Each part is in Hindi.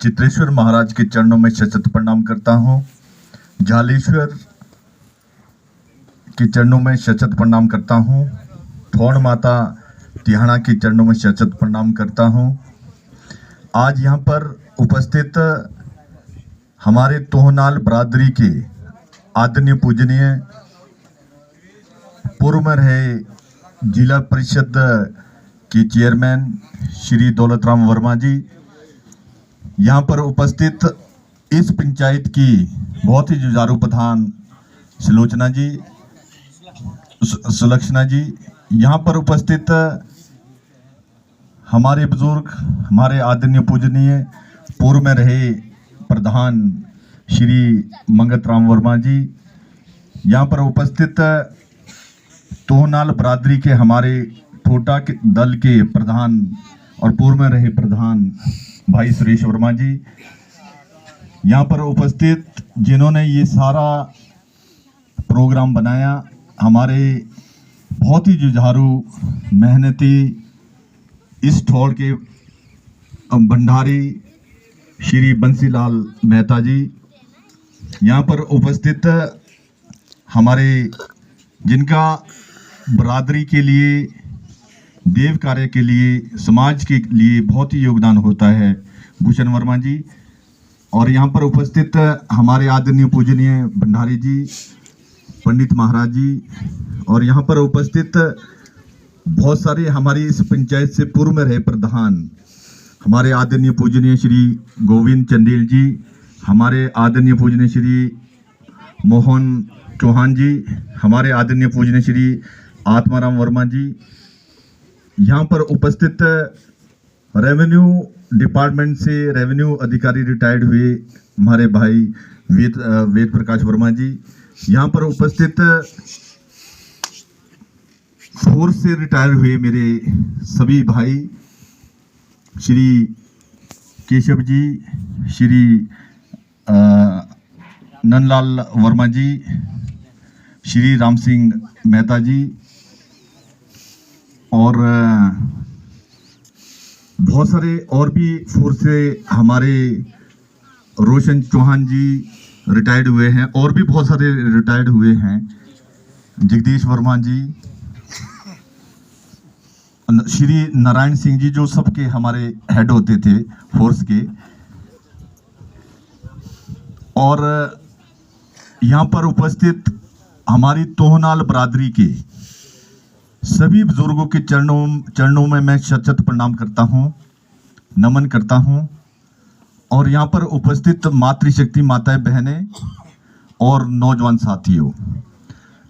चित्रेश्वर महाराज के चरणों में शत प्रणाम करता हूँ। जालेश्वर के चरणों में शत प्रणाम करता हूँ। ठौण माता तिहाना के चरणों में शत प्रणाम करता हूँ। आज यहाँ पर उपस्थित हमारे तोहनाल बरादरी के आदरणीय पूजनीय पूर्व में रहे जिला परिषद के चेयरमैन श्री दौलतराम वर्मा जी, यहाँ पर उपस्थित इस पंचायत की बहुत ही जुझारू प्रधान सुलोचना जी, सुलक्षणा जी, यहाँ पर उपस्थित हमारे बुजुर्ग, हमारे आदरणीय पूजनीय पूर्व में रहे प्रधान श्री मंगत राम वर्मा जी, यहाँ पर उपस्थित तोहनाल बरादरी के हमारे ठोटा के दल के प्रधान और पूर्व में रहे प्रधान भाई सुरेश वर्मा जी, यहाँ पर उपस्थित जिन्होंने ये सारा प्रोग्राम बनाया, हमारे बहुत ही जुझारू मेहनती इस ठौड़ के भंडारी श्री बंसीलाल मेहता जी, यहाँ पर उपस्थित हमारे जिनका बरादरी के लिए, देव कार्य के लिए, समाज के लिए बहुत ही योगदान होता है, भूषण वर्मा जी, और यहाँ पर उपस्थित हमारे आदरणीय पूजनीय भंडारी जी, पंडित महाराज जी, और यहाँ पर उपस्थित बहुत सारे हमारी इस पंचायत से पूर्व में रहे प्रधान हमारे आदरणीय पूजनीय श्री गोविंद चंदेल जी, हमारे आदरणीय पूजनीय श्री मोहन चौहान जी, हमारे आदरणीय पूजनीय श्री आत्माराम वर्मा जी, यहाँ पर उपस्थित रेवेन्यू डिपार्टमेंट से रेवेन्यू अधिकारी रिटायर्ड हुए हमारे भाई वेद प्रकाश वर्मा जी, यहाँ पर उपस्थित फोर्स से रिटायर हुए मेरे सभी भाई श्री केशव जी, श्री नंदलाल वर्मा जी, श्री राम सिंह मेहता जी, और बहुत सारे और भी फोर्स से हमारे रोशन चौहान जी रिटायर्ड हुए हैं, और भी बहुत सारे रिटायर्ड हुए हैं, जगदीश वर्मा जी, श्री नारायण सिंह जी, जो सबके हमारे हेड होते थे फोर्स के, और यहाँ पर उपस्थित हमारी तोहनाल बरादरी के सभी बुजुर्गों के चरणों में मैं शत प्रणाम करता हूँ, नमन करता हूँ। और यहाँ पर उपस्थित मातृशक्ति माताएं, बहनें और नौजवान साथियों,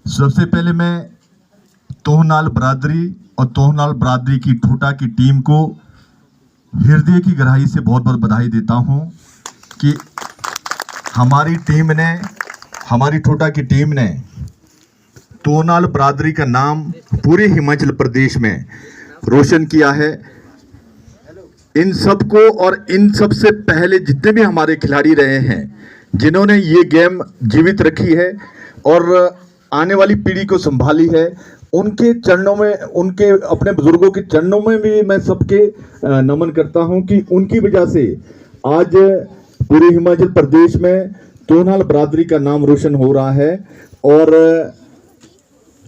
सबसे पहले मैं तोहनाल बरादरी और तोहनाल बरादरी की ठोटा की टीम को हृदय की गहराई से बहुत बहुत बधाई देता हूँ कि हमारी टीम ने, हमारी ठोटा की टीम ने तोहनाल बरादरी का नाम पूरे हिमाचल प्रदेश में रोशन किया है। इन सबको और इन सबसे पहले जितने भी हमारे खिलाड़ी रहे हैं, जिन्होंने ये गेम जीवित रखी है और आने वाली पीढ़ी को संभाली है, उनके चरणों में, उनके अपने बुजुर्गों के चरणों में भी मैं सबके नमन करता हूं कि उनकी वजह से आज पूरे हिमाचल प्रदेश में तोहनाल बरादरी का नाम रोशन हो रहा है। और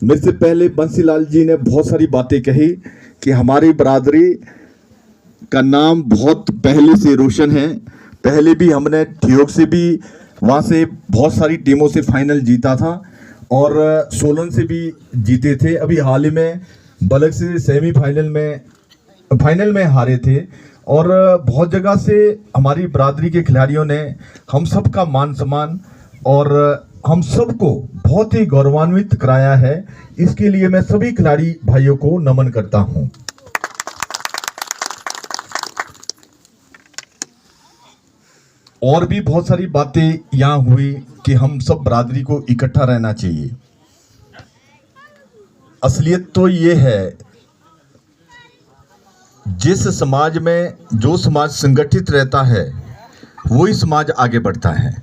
मेरे से पहले बंसीलाल जी ने बहुत सारी बातें कही कि हमारी बरादरी का नाम बहुत पहले से रोशन है। पहले भी हमने ठियोग से भी वहाँ से बहुत सारी टीमों से फाइनल जीता था और सोलन से भी जीते थे। अभी हाल ही में बलग से फाइनल में हारे थे। और बहुत जगह से हमारी बरादरी के खिलाड़ियों ने हम सब का मान सम्मान और हम सबको बहुत ही गौरवान्वित कराया है। इसके लिए मैं सभी खिलाड़ी भाइयों को नमन करता हूं। और भी बहुत सारी बातें यहाँ हुई कि हम सब बरादरी को इकट्ठा रहना चाहिए। असलियत तो ये है, जिस समाज में जो समाज संगठित रहता है वही समाज आगे बढ़ता है।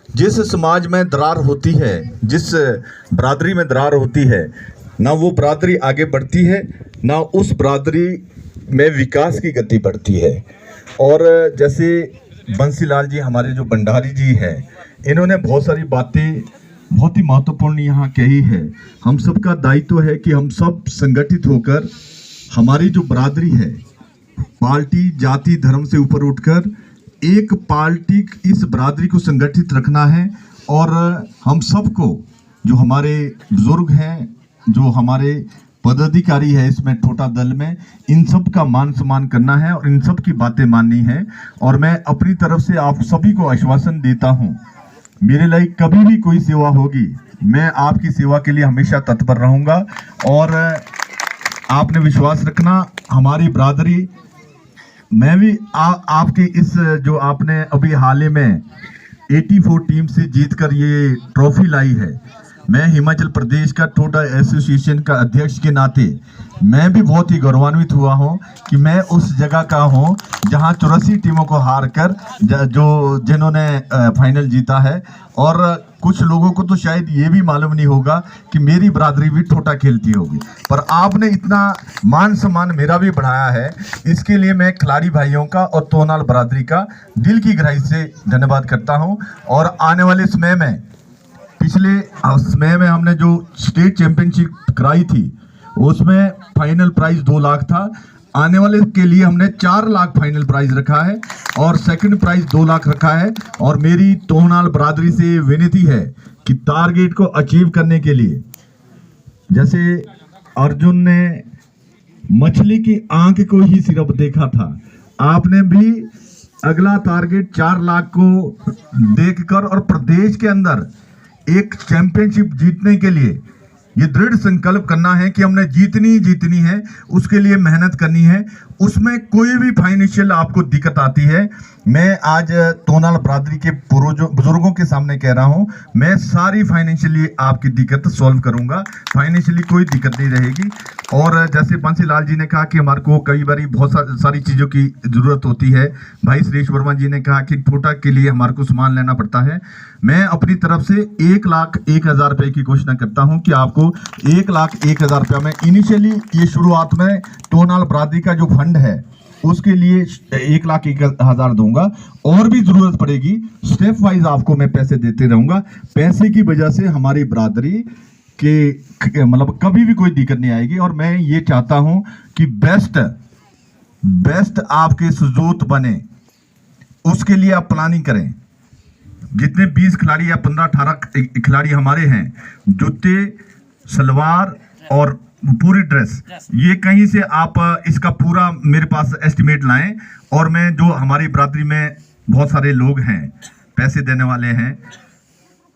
जिस समाज में दरार होती है, जिस बरादरी में दरार होती है, ना वो बरादरी आगे बढ़ती है, ना उस बरादरी में विकास की गति बढ़ती है। और जैसे बंसीलाल जी हमारे जो भंडारी जी है, इन्होंने बहुत सारी बातें बहुत ही महत्वपूर्ण यहाँ कही है। हम सबका दायित्व है कि हम सब संगठित होकर हमारी जो बरादरी है, पार्टी जाति धर्म से ऊपर उठकर एक पार्टी इस बरादरी को संगठित रखना है। और हम सबको जो हमारे बुजुर्ग हैं, जो हमारे पदाधिकारी है इसमें ठोटा दल में, इन सब का मान सम्मान करना है और इन सब की बातें माननी है। और मैं अपनी तरफ से आप सभी को आश्वासन देता हूं, मेरे लिए कभी भी कोई सेवा होगी, मैं आपकी सेवा के लिए हमेशा तत्पर रहूंगा। और आपने विश्वास रखना, हमारी बरादरी, मैं भी आपके इस जो आपने अभी हाल ही में 84 टीम से जीतकर ये ट्रॉफी लाई है, मैं हिमाचल प्रदेश का ठोटा एसोसिएशन का अध्यक्ष के नाते मैं भी बहुत ही गौरवान्वित हुआ हूं कि मैं उस जगह का हूं जहां 84 टीमों को हार कर जिन्होंने फाइनल जीता है। और कुछ लोगों को तो शायद ये भी मालूम नहीं होगा कि मेरी बरादरी भी ठोटा खेलती होगी, पर आपने इतना मान सम्मान मेरा भी बढ़ाया है, इसके लिए मैं खिलाड़ी भाइयों का और तोनाल बरादरी का दिल की गहराई से धन्यवाद करता हूँ। और आने वाले समय में, पिछले समय में हमने जो स्टेट चैंपियनशिप कराई थी उसमें फाइनल प्राइज 2 लाख था, आने वाले के लिए हमने 4 लाख फाइनल प्राइज रखा है और सेकंड प्राइज 2 लाख रखा है। और मेरी तोहनाल बरादरी से विनती है कि टारगेट को अचीव करने के लिए, जैसे अर्जुन ने मछली की आंख को ही सिर्फ देखा था, आपने भी अगला टारगेट 4 लाख को देखकर और प्रदेश के अंदर एक चैंपियनशिप जीतने के लिए ये दृढ़ संकल्प करना है कि हमने जीतनी है, उसके लिए मेहनत करनी है। उसमें कोई भी फाइनेंशियल आपको दिक्कत आती है, मैं आज तोनाल बरादरी के बुजुर्गों के सामने कह रहा हूं, मैं सारी फाइनेंशियली आपकी दिक्कत सॉल्व करूंगा, फाइनेंशियली कोई दिक्कत नहीं रहेगी। और जैसे बंसीलाल जी ने कहा कि हमारे को कई बार बहुत सारी चीज़ों की ज़रूरत होती है, भाई सुरेश वर्मा जी ने कहा कि ठोटा के लिए हमारे को सामान लेना पड़ता है, मैं अपनी तरफ से 1,01,000 रुपये की घोषणा करता हूं कि आपको 1,01,000 रुपया में इनिशियली ये शुरुआत में तोनाल बरादरी का जो फंड है उसके लिए 1,01,000 दूंगा, और भी जरूरत पड़ेगी स्टेप वाइज आपको मैं पैसे देते रहूंगा। पैसे की वजह से हमारी बरादरी के मतलब कभी भी कोई दिक्कत नहीं आएगी। और मैं ये चाहता हूं कि बेस्ट आपके सुजूत बने, उसके लिए आप प्लानिंग करें। जितने 20 खिलाड़ी या 15-18 खिलाड़ी हमारे हैं, जूते, सलवार और पूरी ड्रेस, ये कहीं से आप इसका पूरा मेरे पास एस्टिमेट लाएं। और मैं जो हमारी बरादरी में बहुत सारे लोग हैं पैसे देने वाले हैं,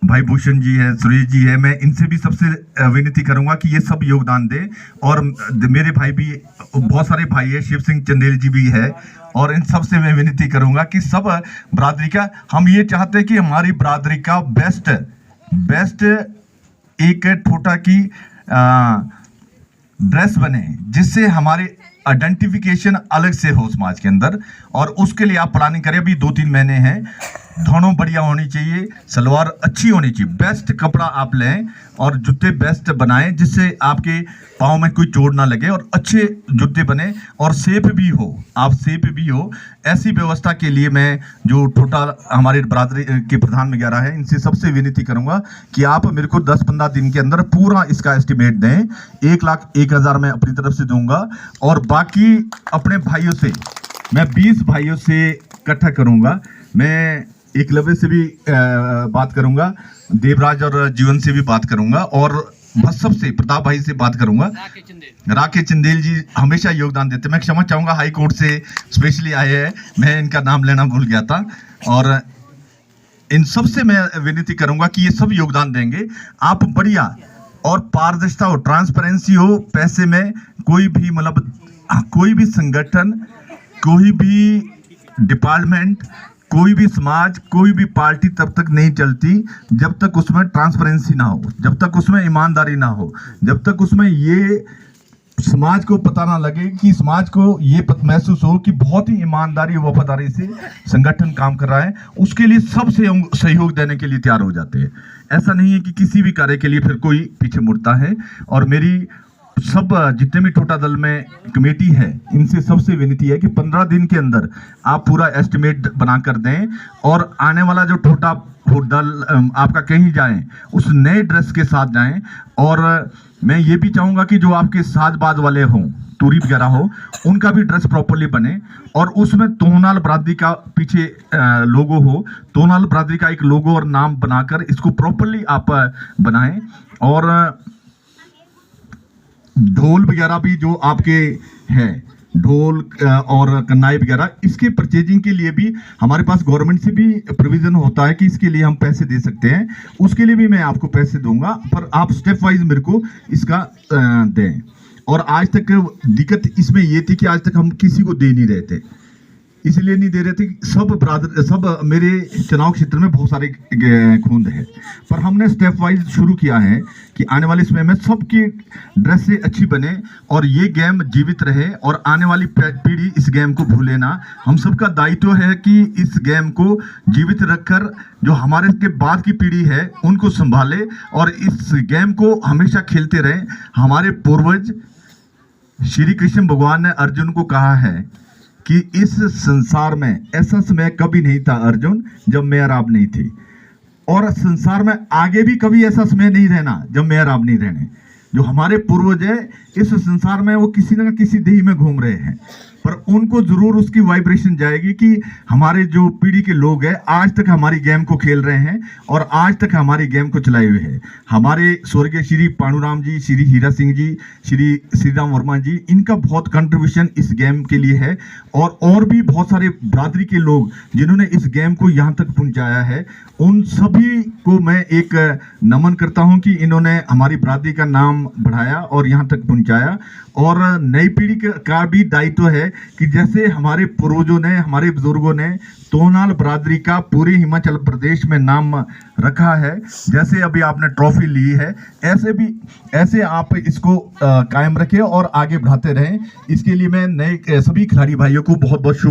भाई भूषण जी है, सुरेश जी है, मैं इनसे भी सबसे विनती करूंगा कि ये सब योगदान दें। और मेरे भाई भी बहुत सारे भाई है, शिव सिंह चंदेल जी भी है, और इन सब से मैं विनती करूंगा कि सब बरादरी का, हम ये चाहते हैं कि हमारी बरादरी का बेस्ट एक ठोटा की ड्रेस बने, जिससे हमारी आइडेंटिफिकेशन अलग से हो समाज के अंदर। और उसके लिए आप प्लानिंग करें, अभी 2-3 महीने हैं, दोनों बढ़िया होनी चाहिए, सलवार अच्छी होनी चाहिए, बेस्ट कपड़ा आप लें और जूते बेस्ट बनाएं जिससे आपके पाँव में कोई चोट ना लगे, और अच्छे जूते बने और सेफ भी हो, आप सेफ भी हो। ऐसी व्यवस्था के लिए मैं जो ठोटा हमारे बरादरी के प्रधान वगैरह हैं, इनसे सबसे विनती करूंगा कि आप मेरे को 10-15 दिन के अंदर पूरा इसका एस्टिमेट दें। 1,01,000 मैं अपनी तरफ से दूंगा, और बाकी अपने भाइयों से मैं 20 भाइयों से इकट्ठा करूंगा। मैं एकलव्य से भी बात करूंगा, देवराज और जीवन से भी बात करूंगा, और बसब से प्रताप भाई से बात करूंगा। राकेश चंदेल जी हमेशा योगदान देते, मैं क्षमा चाहूंगा, हाई कोर्ट से स्पेशली आए हैं, मैं इनका नाम लेना भूल गया था। और इन सब से मैं विनती करूंगा कि ये सब योगदान देंगे, आप बढ़िया और पारदर्शिता हो, ट्रांसपेरेंसी हो, पैसे में कोई भी मतलब कोई भी संगठन, कोई भी डिपार्टमेंट, कोई भी समाज, कोई भी पार्टी तब तक नहीं चलती जब तक उसमें ट्रांसपेरेंसी ना हो, जब तक उसमें ईमानदारी ना हो, जब तक उसमें ये समाज को पता ना लगे, कि समाज को ये महसूस हो कि बहुत ही ईमानदारी और वफादारी से संगठन काम कर रहा है, उसके लिए सब सहयोग देने के लिए तैयार हो जाते हैं। ऐसा नहीं है कि किसी भी कार्य के लिए फिर कोई पीछे मुड़ता है। और मेरी सब जितने भी टोटा दल में कमेटी है, इनसे सबसे विनती है कि 15 दिन के अंदर आप पूरा एस्टिमेट बना कर दें और आने वाला जो टोटा दल आपका कहीं जाए उस नए ड्रेस के साथ जाएं। और मैं ये भी चाहूँगा कि जो आपके साजबाज वाले हों, टूरी वगैरह हो, उनका भी ड्रेस प्रॉपरली बने और उसमें तोनाल बरादरी का पीछे लोगो हो, तोनाल बरादरी का एक लोगो और नाम बनाकर इसको प्रॉपरली आप बनाएं। और ढोल वगैरह भी जो आपके हैं, ढोल और कन्नाई वगैरह, इसके परचेजिंग के लिए भी हमारे पास गवर्नमेंट से भी प्रोविजन होता है कि इसके लिए हम पैसे दे सकते हैं। उसके लिए भी मैं आपको पैसे दूंगा, पर आप स्टेप वाइज मेरे को इसका दें। और आज तक दिक्कत इसमें ये थी कि आज तक हम किसी को दे नहीं रहे थे, इसलिए नहीं दे रहे थे कि सब मेरे चुनाव क्षेत्र में बहुत सारे खूंद है, पर हमने स्टेप वाइज शुरू किया है कि आने वाले समय में सबकी ड्रेस से अच्छी बने और ये गेम जीवित रहे और आने वाली पीढ़ी इस गेम को भूले ना। हम सबका दायित्व है कि इस गेम को जीवित रखकर जो हमारे के बाद की पीढ़ी है उनको संभाले और इस गेम को हमेशा खेलते रहे। हमारे पूर्वज श्री कृष्ण भगवान ने अर्जुन को कहा है कि इस संसार में ऐसा समय कभी नहीं था अर्जुन जब मैं और आप नहीं थी, और संसार में आगे भी कभी ऐसा समय नहीं रहना जब मैं और आप नहीं रहने। जो हमारे पूर्वज है इस संसार में वो किसी न किसी देह में घूम रहे हैं, पर उनको जरूर उसकी वाइब्रेशन जाएगी कि हमारे जो पीढ़ी के लोग हैं आज तक हमारी गेम को खेल रहे हैं और आज तक हमारी गेम को चलाए हुए हैं। हमारे स्वर्गीय श्री पांडुराम जी, श्री हीरा सिंह जी, श्री राम वर्मा जी, इनका बहुत कंट्रीब्यूशन इस गेम के लिए है और भी बहुत सारे बरादरी के लोग जिन्होंने इस गेम को यहाँ तक पहुँचाया है। उन सभी को मैं एक नमन करता हूँ कि इन्होंने हमारी बरादरी का नाम बढ़ाया और यहाँ तक पहुँचाया। और नई पीढ़ी का भी दायित्व है कि जैसे हमारे पूर्वजों ने, हमारे बुजुर्गों ने तोनाल बरादरी का पूरे हिमाचल प्रदेश में नाम रखा है, जैसे अभी आपने ट्रॉफी ली है, ऐसे आप इसको कायम रखें और आगे बढ़ाते रहें। इसके लिए मैं नए सभी खिलाड़ी भाइयों को बहुत बहुत शुभ